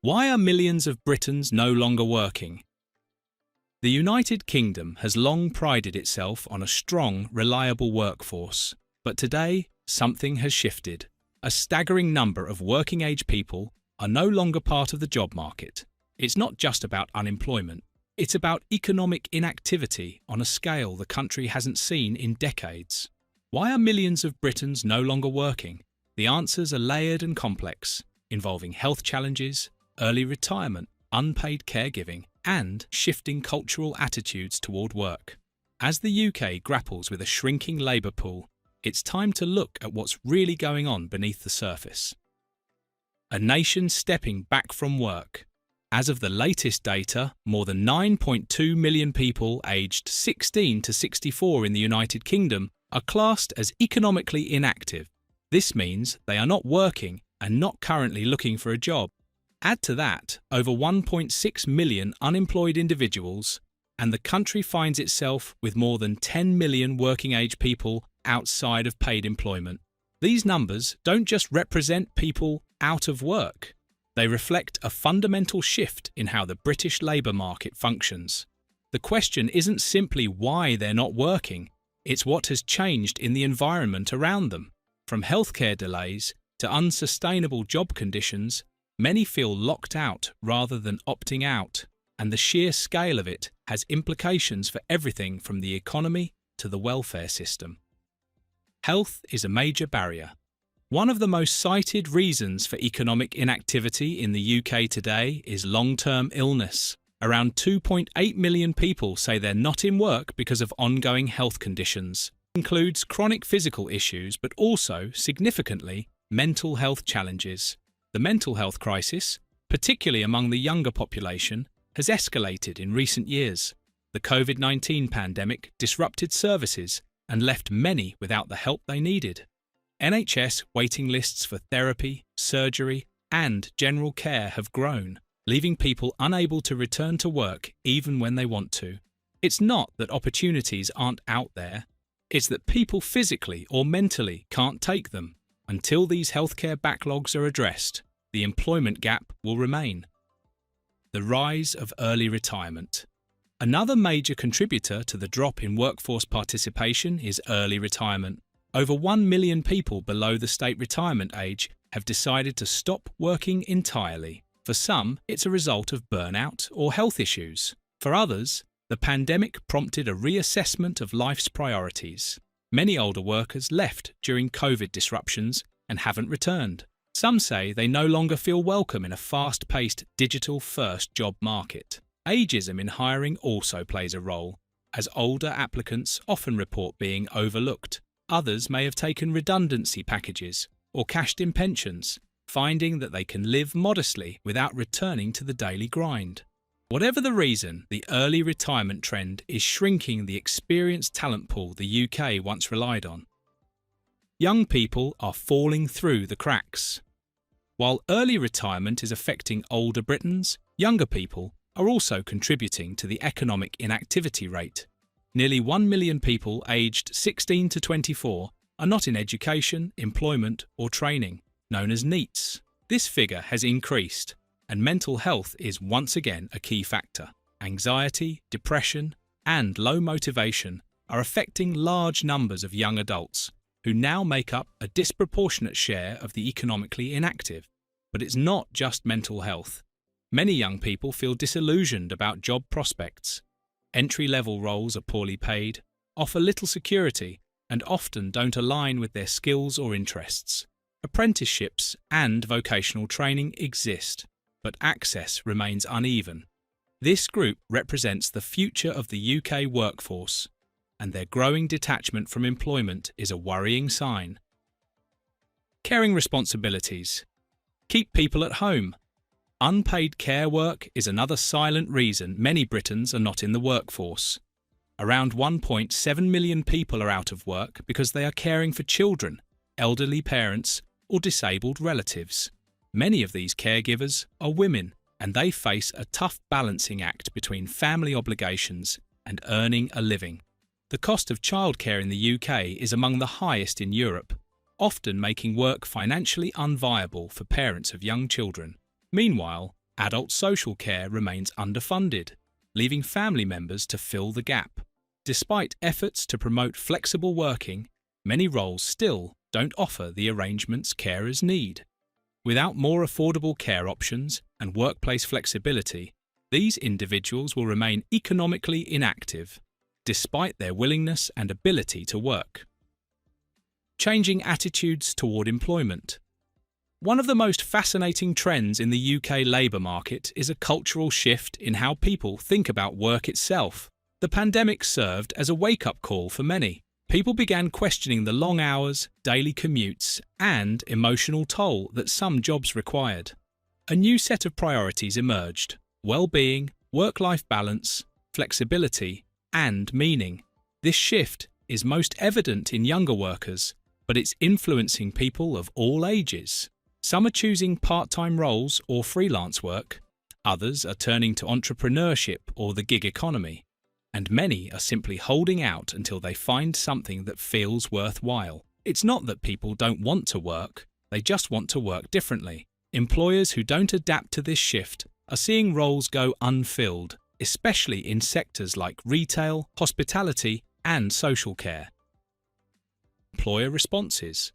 Why are millions of Britons no longer working? The United Kingdom has long prided itself on a strong, reliable workforce, but today something has shifted. A staggering number of working-age people are no longer part of the job market. It's not just about unemployment, it's about economic inactivity on a scale the country hasn't seen in decades. Why are millions of Britons no longer working? The answers are layered and complex, involving health challenges, early retirement, unpaid caregiving, and shifting cultural attitudes toward work. As the UK grapples with a shrinking labour pool, it's time to look at what's really going on beneath the surface. A nation stepping back from work. As of the latest data, more than 9.2 million people aged 16 to 64 in the United Kingdom are classed as economically inactive. This means they are not working and not currently looking for a job. Add to that over 1.6 million unemployed individuals, and the country finds itself with more than 10 million working-age people outside of paid employment. These numbers don't just represent people out of work. They reflect a fundamental shift in how the British labour market functions. The question isn't simply why they're not working, it's what has changed in the environment around them. From healthcare delays to unsustainable job conditions, many feel locked out rather than opting out, and the sheer scale of it has implications for everything from the economy to the welfare system. Health is a major barrier. One of the most cited reasons for economic inactivity in the UK today is long-term illness. Around 2.8 million people say they're not in work because of ongoing health conditions. It includes chronic physical issues, but also, significantly, mental health challenges. The mental health crisis, particularly among the younger population, has escalated in recent years. The COVID-19 pandemic disrupted services and left many without the help they needed. NHS waiting lists for therapy, surgery, and general care have grown, leaving people unable to return to work even when they want to. It's not that opportunities aren't out there, it's that people physically or mentally can't take them. Until these healthcare backlogs are addressed, the employment gap will remain. The rise of early retirement. Another major contributor to the drop in workforce participation is early retirement. Over 1 million people below the state retirement age have decided to stop working entirely. For some, it's a result of burnout or health issues. For others, the pandemic prompted a reassessment of life's priorities. Many older workers left during COVID disruptions and haven't returned. Some say they no longer feel welcome in a fast-paced, digital-first job market. Ageism in hiring also plays a role, as older applicants often report being overlooked. Others may have taken redundancy packages or cashed in pensions, finding that they can live modestly without returning to the daily grind. Whatever the reason, the early retirement trend is shrinking the experienced talent pool the UK once relied on. Young people are falling through the cracks. While early retirement is affecting older Britons, younger people are also contributing to the economic inactivity rate. Nearly 1 million people aged 16 to 24 are not in education, employment, or training, known as NEETs. This figure has increased, and mental health is once again a key factor. Anxiety, depression, and low motivation are affecting large numbers of young adults, who now make up a disproportionate share of the economically inactive. But it's not just mental health. Many young people feel disillusioned about job prospects. Entry-level roles are poorly paid, offer little security, and often don't align with their skills or interests. Apprenticeships and vocational training exist, but access remains uneven. This group represents the future of the UK workforce, and their growing detachment from employment is a worrying sign. Caring responsibilities. Keep people at home. Unpaid care work is another silent reason many Britons are not in the workforce. Around 1.7 million people are out of work because they are caring for children, elderly parents, or disabled relatives. Many of these caregivers are women, and they face a tough balancing act between family obligations and earning a living. The cost of childcare in the UK is among the highest in Europe, often making work financially unviable for parents of young children. Meanwhile, Adult social care remains underfunded, leaving family members to fill the gap. Despite efforts to promote flexible working, many roles still don't offer the arrangements carers need. Without more affordable care options and workplace flexibility, these individuals will remain economically inactive, despite their willingness and ability to work. Changing attitudes toward employment. One of the most fascinating trends in the UK labour market is a cultural shift in how people think about work itself. The pandemic served as a wake-up call for many. People began questioning the long hours, daily commutes, and emotional toll that some jobs required. A new set of priorities emerged: well-being, work-life balance, flexibility, and meaning. This shift is most evident in younger workers, but it's influencing people of all ages. Some are choosing part-time roles or freelance work, others are turning to entrepreneurship or the gig economy, and many are simply holding out until they find something that feels worthwhile. It's not that people don't want to work, they just want to work differently. Employers who don't adapt to this shift are seeing roles go unfilled, especially in sectors like retail, hospitality, and social care. Employer responses.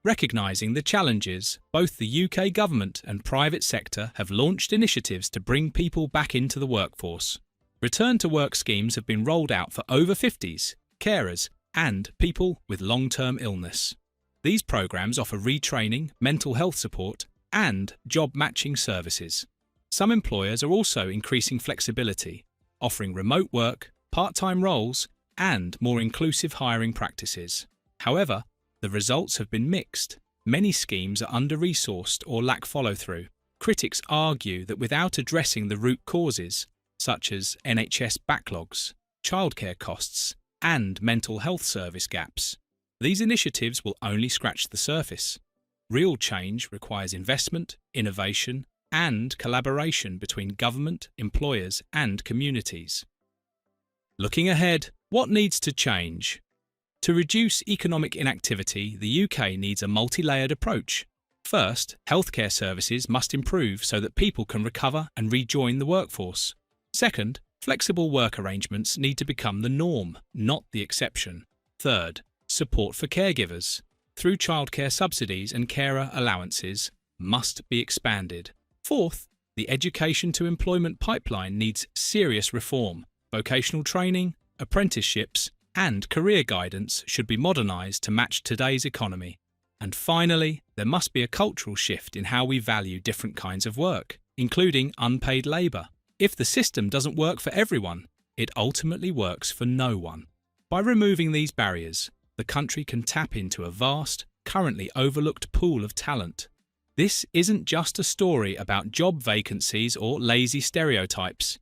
Recognising the challenges, both the UK government and private sector have launched initiatives to bring people back into the workforce. Return-to-work schemes have been rolled out for over 50s, carers, and people with long-term illness. These programmes offer retraining, mental health support, and job matching services. Some employers are also increasing flexibility, offering remote work, part-time roles, and more inclusive hiring practices. However, the results have been mixed. Many schemes are under-resourced or lack follow-through. Critics argue that without addressing the root causes, such as NHS backlogs, childcare costs, and mental health service gaps, these initiatives will only scratch the surface. Real change requires investment, innovation, and collaboration between government, employers, and communities. Looking ahead, what needs to change? To reduce economic inactivity, the UK needs a multi-layered approach. First, healthcare services must improve so that people can recover and rejoin the workforce. Second, flexible work arrangements need to become the norm, not the exception. Third, support for caregivers, through childcare subsidies and carer allowances, must be expanded. Fourth, the education to employment pipeline needs serious reform. Vocational training, apprenticeships, and career guidance should be modernised to match today's economy. And finally, there must be a cultural shift in how we value different kinds of work, including unpaid labour. If the system doesn't work for everyone, it ultimately works for no one. By removing these barriers, the country can tap into a vast, currently overlooked pool of talent. This isn't just a story about job vacancies or lazy stereotypes.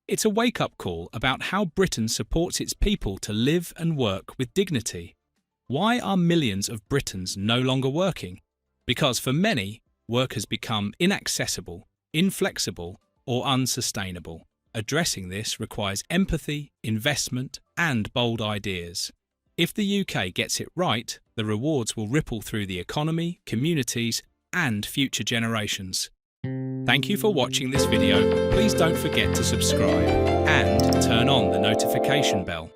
It's a wake-up call about how Britain supports its people to live and work with dignity. Why are millions of Britons no longer working? Because for many, work has become inaccessible, inflexible, or unsustainable. Addressing this requires empathy, investment, and bold ideas. If the UK gets it right, the rewards will ripple through the economy, communities, and future generations. Thank you for watching this video. Please don't forget to subscribe and turn on the notification bell.